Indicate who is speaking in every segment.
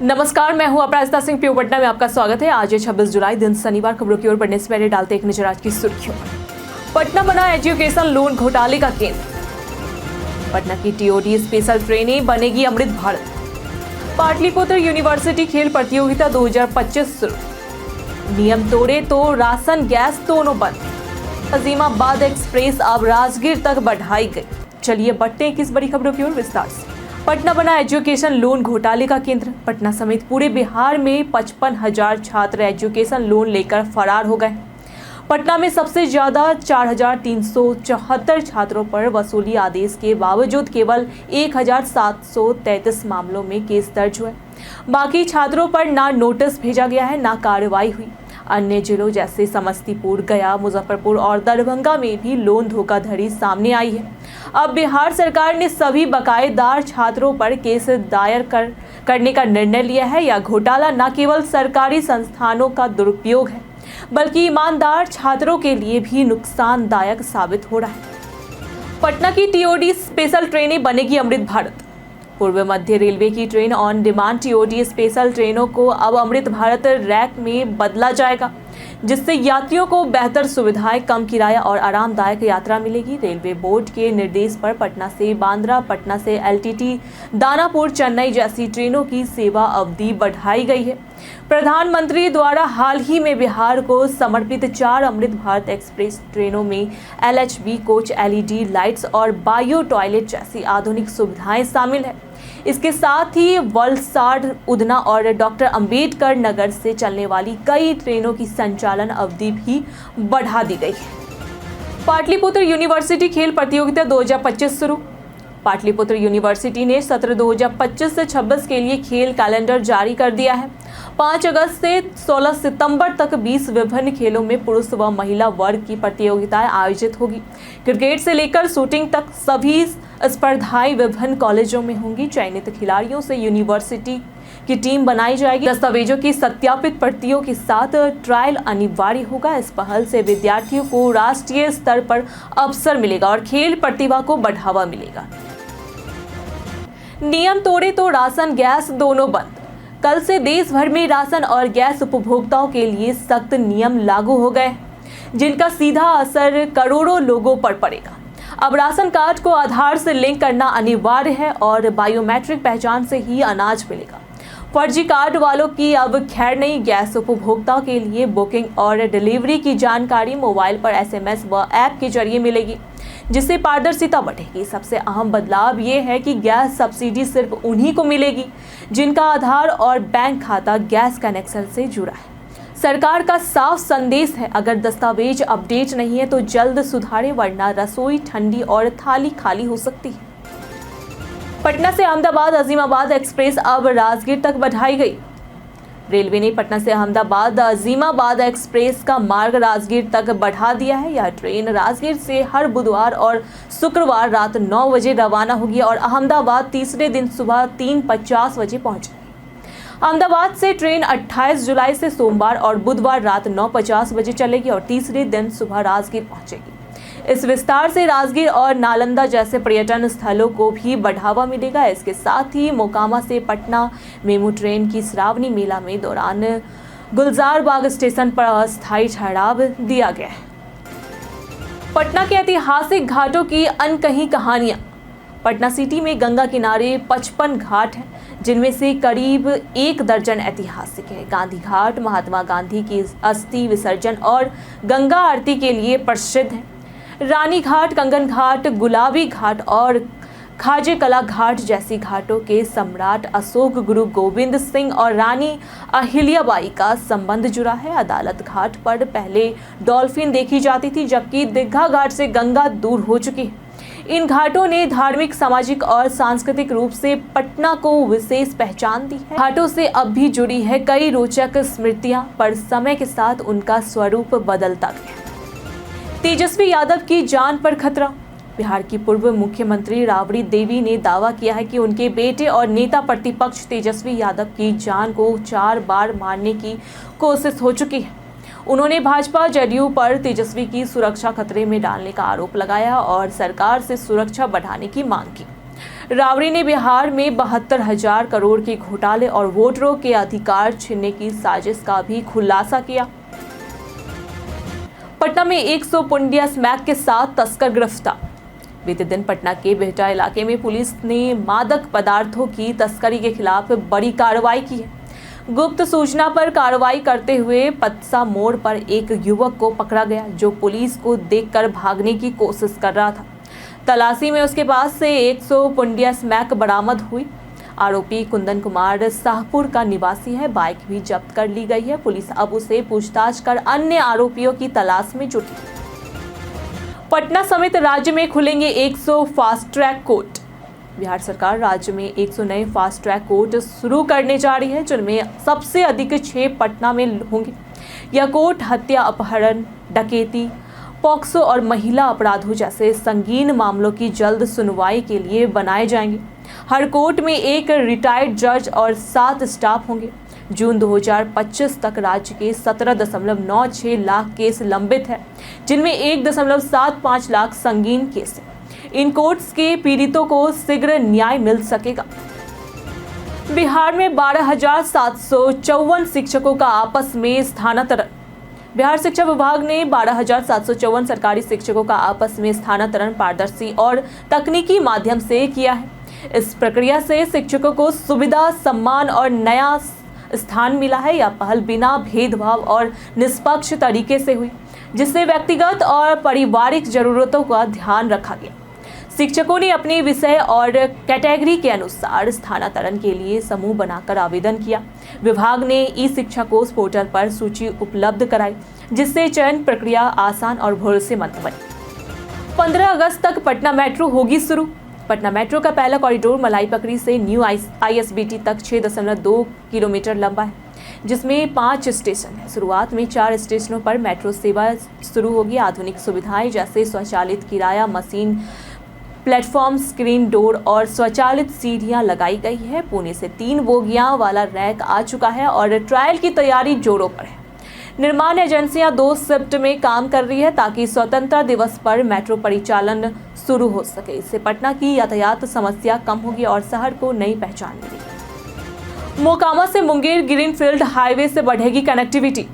Speaker 1: नमस्कार, मैं हूं अपराजिता सिंह। पीओ पटना में आपका स्वागत है। आज है 26 जुलाई, दिन शनिवार। खबरों की ओर बढ़ने से पहले डालते एक नजर आज की सुर्खियों पर। पटना बना एजुकेशन लोन घोटाले का केंद्र। पटना की टीओडी स्पेशल ट्रेनें बनेगी अमृत भारत। पाटलिपुत्र यूनिवर्सिटी खेल प्रतियोगिता 2025 शुरू। नियम तोड़े तो राशन गैस दोनों बंद। अजीमाबाद एक्सप्रेस अब राजगीर तक बढ़ाई गई। चलिए बढ़ते हैं किस बड़ी खबरों की ओर विस्तार से। पटना बना एजुकेशन लोन घोटाले का केंद्र। पटना समेत पूरे बिहार में 55,000 छात्र एजुकेशन लोन लेकर फरार हो गए। पटना में सबसे ज्यादा 4,374 छात्रों पर वसूली आदेश के बावजूद केवल 1,733 मामलों में केस दर्ज हुए। बाकी छात्रों पर ना नोटिस भेजा गया है, ना कार्रवाई हुई। अन्य जिलों जैसे समस्तीपुर, गया, मुजफ्फरपुर और दरभंगा में भी लोन धोखाधड़ी सामने आई है। अब बिहार सरकार ने सभी बकायेदार छात्रों पर केस दायर करने का निर्णय लिया है। यह घोटाला न केवल सरकारी संस्थानों का दुरुपयोग है, बल्कि ईमानदार छात्रों के लिए भी नुकसानदायक साबित हो रहा है। पटना की टीओडी स्पेशल ट्रेनें बनेगी अमृत भारत। पूर्व मध्य रेलवे की train on demand TOD special ट्रेनों को अब अमृत भारत रैक में बदला जाएगा, जिससे यात्रियों को बेहतर सुविधाएं, कम किराया और आरामदायक यात्रा मिलेगी। रेलवे बोर्ड के निर्देश पर पटना से बांद्रा, पटना से एलटीटी, दानापुर, चेन्नई जैसी ट्रेनों की सेवा अवधि बढ़ाई गई है। प्रधानमंत्री द्वारा हाल ही में बिहार को समर्पित 4 अमृत भारत एक्सप्रेस ट्रेनों में एलएचबी कोच, एलईडी लाइट्स और बायो टॉयलेट जैसी आधुनिक सुविधाएं शामिल है। इसके साथ ही वलसाड, उधना और डॉक्टर अंबेडकर नगर से चलने वाली कई ट्रेनों की संचालन अवधि भी बढ़ा दी गई है। पाटलिपुत्र यूनिवर्सिटी खेल प्रतियोगिता 2025 शुरू। पाटलिपुत्र यूनिवर्सिटी ने सत्र 2025 से 26 के लिए खेल कैलेंडर जारी कर दिया है। 5 अगस्त से 16 सितंबर तक 20 विभिन्न खेलों में पुरुष व महिला वर्ग की प्रतियोगिताएं आयोजित होगी। क्रिकेट से लेकर शूटिंग तक सभी स्पर्धाएं विभिन्न कॉलेजों में होंगी। चयनित खिलाड़ियों से यूनिवर्सिटी की टीम बनाई जाएगी। दस्तावेजों की सत्यापित प्रतियों के साथ ट्रायल अनिवार्य होगा। इस पहल से विद्यार्थियों को राष्ट्रीय स्तर पर अवसर मिलेगा और खेल प्रतिभा को बढ़ावा मिलेगा। नियम तोड़े तो राशन गैस दोनों बंद। कल से देश भर में राशन और गैस उपभोक्ताओं के लिए सख्त नियम लागू हो गए, जिनका सीधा असर करोड़ों लोगों पर पड़ेगा। अब राशन कार्ड को आधार से लिंक करना अनिवार्य है और बायोमेट्रिक पहचान से ही अनाज मिलेगा। फर्जी कार्ड वालों की अब खैर नहीं। गैस उपभोक्ताओं के लिए बुकिंग और डिलीवरी की जानकारी मोबाइल पर एसएमएस व ऐप के जरिए मिलेगी, जिससे पारदर्शिता बढ़ेगी। सबसे अहम बदलाव ये है कि गैस सब्सिडी सिर्फ उन्हीं को मिलेगी जिनका आधार और बैंक खाता गैस कनेक्शन से जुड़ा है। सरकार का साफ संदेश है, अगर दस्तावेज अपडेट नहीं है तो जल्द सुधारें, वरना रसोई ठंडी और थाली खाली हो सकती है। पटना से अहमदाबाद अजीमाबाद एक्सप्रेस अब राजगीर तक बढ़ाई गई। रेलवे ने पटना से अहमदाबाद अजीमाबाद एक्सप्रेस का मार्ग राजगीर तक बढ़ा दिया है। यह ट्रेन राजगीर से हर बुधवार और शुक्रवार रात 9 बजे रवाना होगी और अहमदाबाद तीसरे दिन सुबह 3:50 बजे पहुंचेगी। अहमदाबाद से ट्रेन 28 जुलाई से सोमवार और बुधवार रात 9:50 बजे चलेगी और तीसरे दिन सुबह राजगीर पहुंचेगी। इस विस्तार से राजगीर और नालंदा जैसे पर्यटन स्थलों को भी बढ़ावा मिलेगा। इसके साथ ही मोकामा से पटना मेमू ट्रेन की श्रावणी मेला में दौरान गुलजार बाग स्टेशन पर अस्थायी ठहराव दिया गया है। पटना के ऐतिहासिक घाटों की अनकही कहानियां। पटना सिटी में गंगा किनारे 55 घाट हैं, जिनमें से करीब 1 दर्जन ऐतिहासिक है। गांधी घाट महात्मा गांधी की अस्थि विसर्जन और गंगा आरती के लिए प्रसिद्ध है। रानी घाट, कंगन घाट, गुलाबी घाट और खाजे कला घाट जैसी घाटों के सम्राट अशोक, गुरु गोविंद सिंह और रानी अहिल्याबाई का संबंध जुड़ा है। अदालत घाट पर पहले डॉल्फिन देखी जाती थी, जबकि दीघा घाट से गंगा दूर हो चुकी है। इन घाटों ने धार्मिक, सामाजिक और सांस्कृतिक रूप से पटना को विशेष पहचान दी है। घाटों से अब भी जुड़ी है कई रोचक स्मृतियां, पर समय के साथ उनका स्वरूप बदलता गया। तेजस्वी यादव की जान पर खतरा। बिहार की पूर्व मुख्यमंत्री राबड़ी देवी ने दावा किया है कि उनके बेटे और नेता प्रतिपक्ष तेजस्वी यादव की जान को 4 बार मारने की कोशिश हो चुकी है। उन्होंने भाजपा जदयू पर तेजस्वी की सुरक्षा खतरे में डालने का आरोप लगाया और सरकार से सुरक्षा बढ़ाने की मांग की। रावड़ी ने बिहार में 72,000 करोड़ के घोटाले और वोटरों के अधिकार छीनने की साजिश का भी खुलासा किया। पटना में 100 पुंडिया स्मैक के साथ तस्कर गिरफ्तार। बीते दिन पटना के बिहटा इलाके में पुलिस ने मादक पदार्थों की तस्करी के खिलाफ बड़ी कार्रवाई की है। गुप्त सूचना पर कार्रवाई करते हुए पत्सा मोड़ पर एक युवक को पकड़ा गया जो पुलिस को देखकर भागने की कोशिश कर रहा था। तलाशी में उसके पास से 100 पुंडिया स्मैक बरामद हुई। आरोपी कुंदन कुमार शाहपुर का निवासी है। बाइक भी जब्त कर ली गई है। पुलिस अब उसे पूछताछ कर अन्य आरोपियों की तलाश में जुटी। पटना समेत राज्य में खुलेंगे 100 फास्ट ट्रैक कोर्ट। बिहार सरकार राज्य में 100 नए फास्ट ट्रैक कोर्ट शुरू करने जा रही है, जिनमें सबसे अधिक 6 पटना में होंगे। यह कोर्ट हत्या, अपहरण, डकैती, पॉक्सो और महिला अपराधों जैसे संगीन मामलों की जल्द सुनवाई के लिए बनाए जाएंगे। हर कोर्ट में एक रिटायर्ड जज और 7 स्टाफ होंगे। जून 2025 तक राज्य के 17.96 लाख केस लंबित है, जिनमें 1.75 लाख संगीन केस हैं। इन कोर्ट्स के पीड़ितों को शीघ्र न्याय मिल सकेगा। बिहार में 12,754 शिक्षकों का आपस में स्थानांतरण। बिहार शिक्षा विभाग ने 12,754 सरकारी शिक्षकों का आपस में स्थानांतरण पारदर्शी और तकनीकी माध्यम से किया है। इस प्रक्रिया से शिक्षकों को सुविधा, सम्मान और नया स्थान मिला है। यह पहल बिना भेदभाव और निष्पक्ष तरीके से हुई, जिससे व्यक्तिगत और पारिवारिक जरूरतों का ध्यान रखा गया। शिक्षकों ने अपने विषय और कैटेगरी के अनुसार स्थानांतरण के लिए समूह बनाकर आवेदन किया। विभाग ने ई शिक्षा कोर्स पोर्टल पर सूची उपलब्ध कराई, जिससे चयन प्रक्रिया आसान और भरोसेमंद बनी। 15 अगस्त तक पटना मेट्रो होगी शुरू। पटना मेट्रो का पहला कॉरिडोर मलाई पकड़ी से न्यू ISBT तक 6.2 किलोमीटर लंबा है, जिसमें 5 स्टेशन है। शुरुआत में 4 स्टेशनों पर मेट्रो सेवा शुरू होगी। आधुनिक सुविधाएं जैसे स्वचालित किराया मशीन, प्लेटफॉर्म, स्क्रीन डोर और स्वचालित सीढ़ियां लगाई गई है। पुणे से 3 बोगियां वाला रैक आ चुका है और ट्रायल की तैयारी जोरों पर है। निर्माण एजेंसियां 2 शिफ्ट में काम कर रही है ताकि स्वतंत्रता दिवस पर मेट्रो परिचालन शुरू हो सके। इससे पटना की यातायात समस्या कम होगी और शहर को नई पहचान मिलेगी। मोकामा से मुंगेर ग्रीनफील्ड हाईवे से बढ़ेगी कनेक्टिविटी।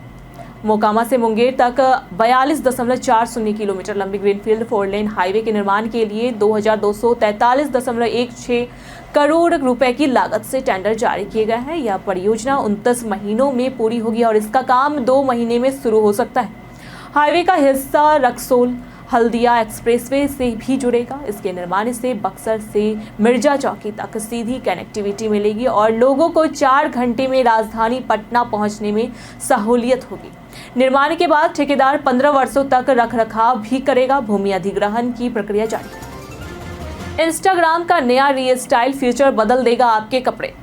Speaker 1: मोकामा से मुंगेर तक 42.40 किलोमीटर लंबी ग्रीनफील्ड 4 लेन हाईवे के निर्माण के लिए 2,243.16 करोड़ रुपए की लागत से टेंडर जारी किए गए हैं। यह परियोजना 29 महीनों में पूरी होगी और इसका काम 2 महीने में शुरू हो सकता है। हाईवे का हिस्सा रक्सोल हल्दिया एक्सप्रेसवे से भी जुड़ेगा। इसके निर्माण से बक्सर से मिर्जा चौकी तक सीधी कनेक्टिविटी मिलेगी और लोगों को 4 घंटे में राजधानी पटना पहुंचने में सहूलियत होगी। निर्माण के बाद ठेकेदार 15 वर्षों तक रखरखाव भी करेगा। भूमि अधिग्रहण की प्रक्रिया जारी। इंस्टाग्राम का नया रीस्टाइल फीचर बदल देगा आपके कपड़े।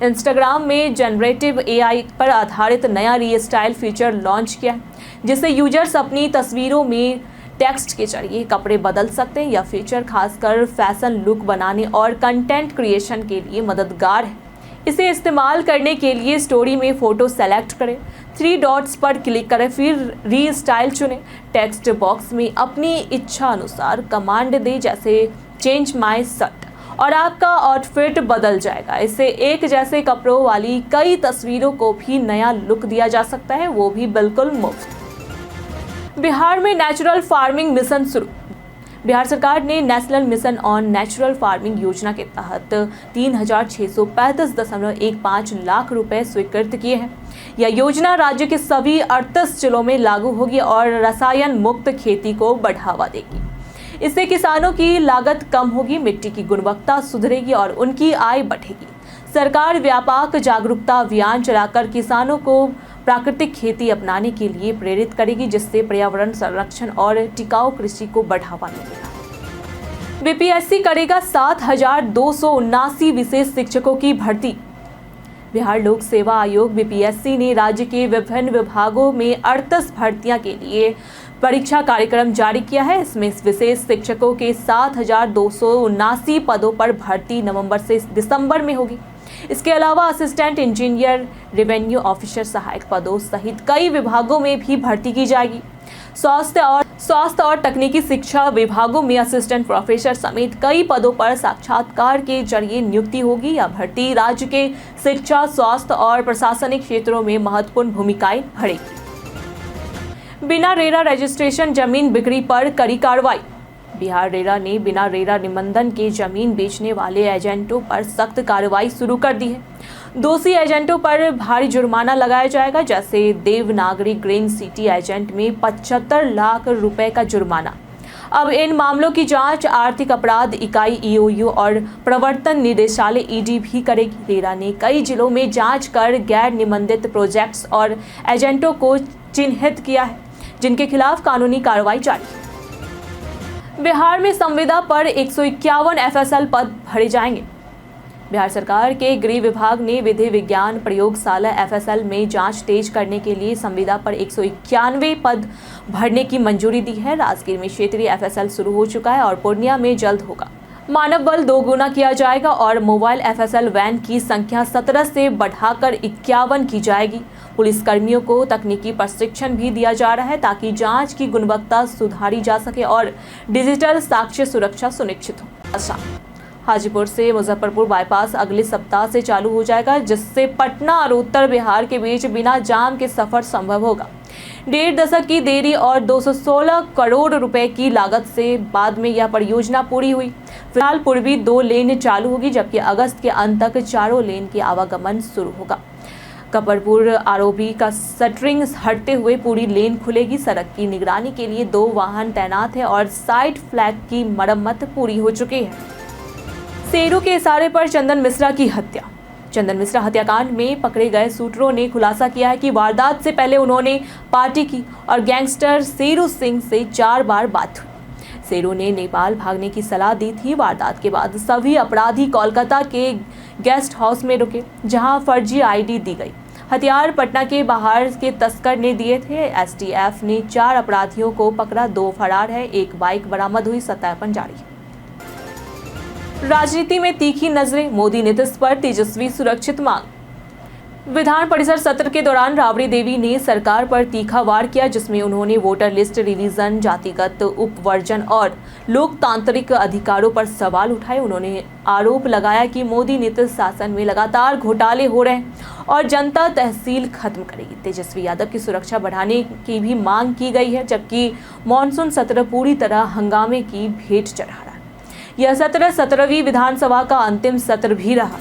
Speaker 1: इंस्टाग्राम में जनरेटिव AI पर आधारित नया रीस्टाइल फीचर लॉन्च किया है, जिससे यूजर्स अपनी तस्वीरों में टेक्स्ट के जरिए कपड़े बदल सकते हैं। यह फीचर खासकर फैशन लुक बनाने और कंटेंट क्रिएशन के लिए मददगार है। इसे इस्तेमाल करने के लिए स्टोरी में फ़ोटो सेलेक्ट करें, 3 डॉट्स पर क्लिक करें, फिर रीस्टाइल चुनें। टेक्स्ट बॉक्स में अपनी इच्छा अनुसार कमांड दें, जैसे चेंज माय शर्ट, और आपका आउटफिट बदल जाएगा। इससे एक जैसे कपड़ों वाली कई तस्वीरों को भी नया लुक दिया जा सकता है, वो भी बिल्कुल मुफ्त। बिहार में नेचुरल फार्मिंग मिशन शुरू। बिहार सरकार ने national mission on natural farming योजना के तहत 3,635.15 लाख रुपए स्वीकृत किए हैं। यह योजना राज्य के सभी 38 जिलों में लागू होगी और रसायन मुक्त खेती को बढ़ावा देगी। इससे किसानों की लागत कम होगी, मिट्टी की गुणवत्ता सुधरेगी और उनकी आय बढ़ेगी। सरकार व्यापक जागरूकता अभियान चलाकर किसानों को प्राकृतिक खेती अपनाने के लिए प्रेरित करेगी, जिससे पर्यावरण संरक्षण और टिकाऊ कृषि को बढ़ावा मिलेगा। BPSC करेगा 7,279 विशेष शिक्षकों की भर्ती। बिहार लोक सेवा आयोग BPSC ने राज्य के विभिन्न विभागों में 38 भर्तियां के लिए परीक्षा कार्यक्रम जारी किया है। इसमें विशेष शिक्षकों के 7,279 पदों पर भर्ती नवंबर से दिसंबर में होगी। इसके अलावा असिस्टेंट इंजीनियर, रेवेन्यू ऑफिसर, सहायक पदों सहित कई विभागों में भी भर्ती की जाएगी। स्वास्थ्य और तकनीकी शिक्षा विभागों में असिस्टेंट प्रोफेसर समेत कई पदों पर साक्षात्कार के जरिए नियुक्ति होगी। यह भर्ती राज्य के शिक्षा, स्वास्थ्य और प्रशासनिक क्षेत्रों में महत्वपूर्ण भूमिकाएं निभाएगी। बिना रेरा रजिस्ट्रेशन जमीन बिक्री पर कड़ी कार्रवाई। बिहार रेरा ने बिना रेरा निबंधन के जमीन बेचने वाले एजेंटों पर सख्त कार्रवाई शुरू कर दी है। दोषी एजेंटों पर भारी जुर्माना लगाया जाएगा, जैसे देवनागरी ग्रीन सिटी एजेंट में 75 लाख रुपए का जुर्माना। अब इन मामलों की जांच आर्थिक अपराध इकाई ईओयू और प्रवर्तन निदेशालय ईडी भी करेगी। रेरा ने कई जिलों में जांच कर गैर निबंधित प्रोजेक्ट्स और एजेंटों को चिन्हित किया है, जिनके खिलाफ कानूनी कार्रवाई जारी है। बिहार में संविदा पर 151 एफएसएल पद भरे जाएंगे। बिहार सरकार के गृह विभाग ने विधि विज्ञान प्रयोगशाला एफएसएल में जांच तेज करने के लिए संविदा पर 191 पद भरने की मंजूरी दी है। राजगीर में क्षेत्रीय एफएसएल शुरू हो चुका है और पूर्णिया में जल्द होगा। मानव बल 2 गुना किया जाएगा और मोबाइल एफएसएल वैन की संख्या 17 से बढ़ाकर 51 की जाएगी। पुलिस कर्मियों को तकनीकी प्रशिक्षण भी दिया जा रहा है ताकि जांच की गुणवत्ता सुधारी जा सके और डिजिटल साक्ष्य सुरक्षा सुनिश्चित हो। हाजीपुर से मुजफ्फरपुर बाईपास अगले सप्ताह से चालू हो जाएगा, जिससे पटना और उत्तर बिहार के बीच बिना जाम के सफर संभव होगा। 1.5 दशक की देरी और 216 करोड़ रुपए की लागत से बाद में यह परियोजना पूरी हुई। फिलहाल पूर्वी 2 लेन चालू होगी, जबकि अगस्त के अंत तक 4 लेन की आवागमन शुरू होगा। कपरपुर आरओबी का शटरिंग हटते हुए पूरी लेन खुलेगी। सड़क की निगरानी के लिए 2 वाहन तैनात हैं और साइड फ्लैग की मरम्मत पूरी हो चुकी है। शेरू के इशारे पर चंदन मिश्रा की हत्या। चंदन मिश्रा हत्याकांड में पकड़े गए शूटरों ने खुलासा किया है कि वारदात से पहले उन्होंने पार्टी की और गैंगस्टर शेरू सिंह से 4 बार बात हुई। शेरू ने नेपाल भागने की सलाह दी थी। वारदात के बाद सभी अपराधी कोलकाता के गेस्ट हाउस में रुके, जहां फर्जी आईडी दी गई। हथियार पटना के बाहर के तस्कर ने दिए थे। एसटीएफ ने 4 अपराधियों को पकड़ा, 2 फरार है, 1 बाइक बरामद हुई, सत्यापन जारी। राजनीति में तीखी नजरें, मोदी नीतीश पर तेजस्वी सुरक्षित मांग। विधान परिषद सत्र के दौरान राबड़ी देवी ने सरकार पर तीखा वार किया, जिसमें उन्होंने वोटर लिस्ट रिवीजन, जातिगत उपवर्जन और लोकतांत्रिक अधिकारों पर सवाल उठाए। उन्होंने आरोप लगाया कि मोदी नीतीश शासन में लगातार घोटाले हो रहे हैं और जनता तहसील खत्म करेगी। तेजस्वी यादव की सुरक्षा बढ़ाने की भी मांग की गई है, जबकि मानसून सत्र पूरी तरह हंगामे की भेंट चढ़ा रहा है। यह सत्र 17वीं विधानसभा का अंतिम सत्र भी रहा।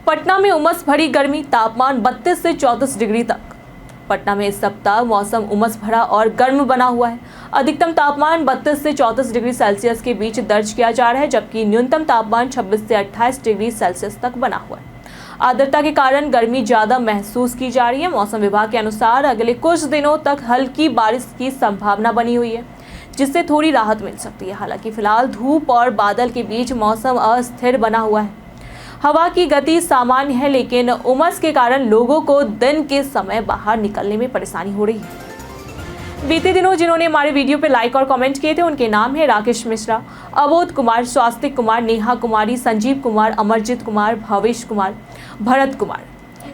Speaker 1: पटना में उमस भरी गर्मी, तापमान 32 से 34 डिग्री तक। पटना में इस सप्ताह मौसम उमस भरा और गर्म बना हुआ है। अधिकतम तापमान 32 से 34 डिग्री सेल्सियस के बीच दर्ज किया जा रहा है, जबकि न्यूनतम तापमान 26 से 28 डिग्री सेल्सियस तक बना हुआ है। आर्द्रता के कारण गर्मी ज्यादा महसूस की जा रही है। मौसम विभाग के अनुसार अगले कुछ दिनों तक हल्की बारिश की संभावना बनी हुई है, जिससे थोड़ी राहत मिल सकती है। हालांकि फिलहाल धूप और बादल के बीच मौसम अस्थिर बना हुआ है। हवा की गति सामान्य है, लेकिन उमस के कारण लोगों को दिन के समय बाहर निकलने में परेशानी हो रही है। बीते दिनों जिन्होंने हमारे वीडियो पे लाइक और कमेंट किए थे, उनके नाम है राकेश मिश्रा, अबोध कुमार, स्वास्तिक कुमार, नेहा कुमारी, संजीव कुमार, अमरजीत कुमार, भवेश कुमार, भरत कुमार।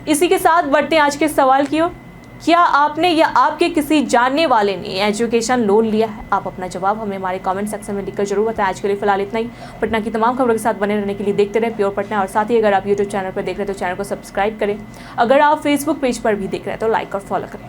Speaker 1: इसी के साथ बढ़ते आज के सवाल की ओर। क्या आपने या आपके किसी जानने वाले ने एजुकेशन लोन लिया है? आप अपना जवाब हमें हमारे कमेंट सेक्शन में लिखकर जरूर बताएं। आज के लिए फिलहाल इतना ही। पटना की तमाम खबरों के साथ बने रहने के लिए देखते रहे प्योर पटना, और साथ ही अगर आप यूट्यूब चैनल पर देख रहे हैं तो चैनल को सब्सक्राइब करें। अगर आप फेसबुक पेज पर भी देख रहे हैं तो लाइक और फॉलो करें।